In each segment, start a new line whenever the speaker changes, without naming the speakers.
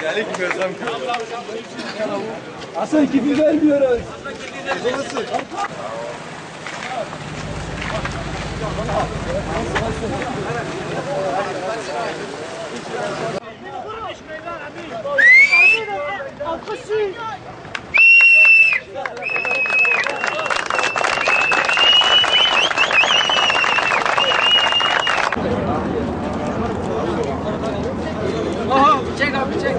Gelik gözlem kırıyor.
Hasan gibi vermiyoruz.
Çek abi çek.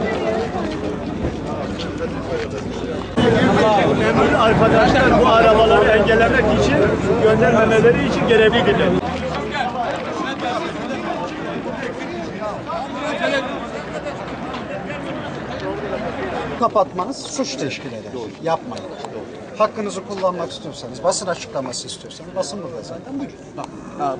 Memur arkadaşlar bu arabaları engellemek için göndermemeleri için görevlidirler.
Kapatmanız suç teşkil eder. Yapmayın. Hakkınızı kullanmak istiyorsanız, basın açıklaması istiyorsanız, basın burada zaten.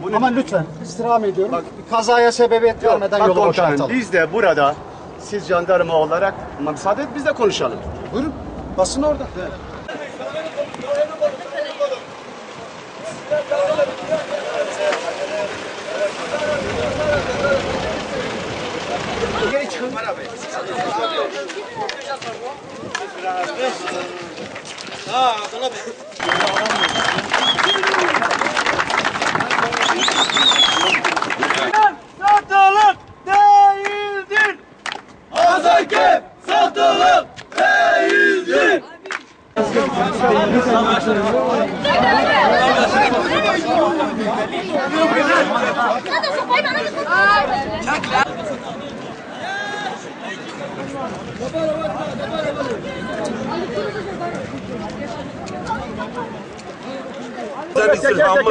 Buyurun. Ama lütfen istirham ediyorum. Kazaya sebebiyet vermeden
Bak
yolu
komutanım,
boşaltalım.
biz de burada siz jandarma olarak müsaade et biz de konuşalım.
Buyurun. Basın orada.
Geri çıkın.
Satılık değildir. Hasankeyf satılık değildir.
Sen istirhamı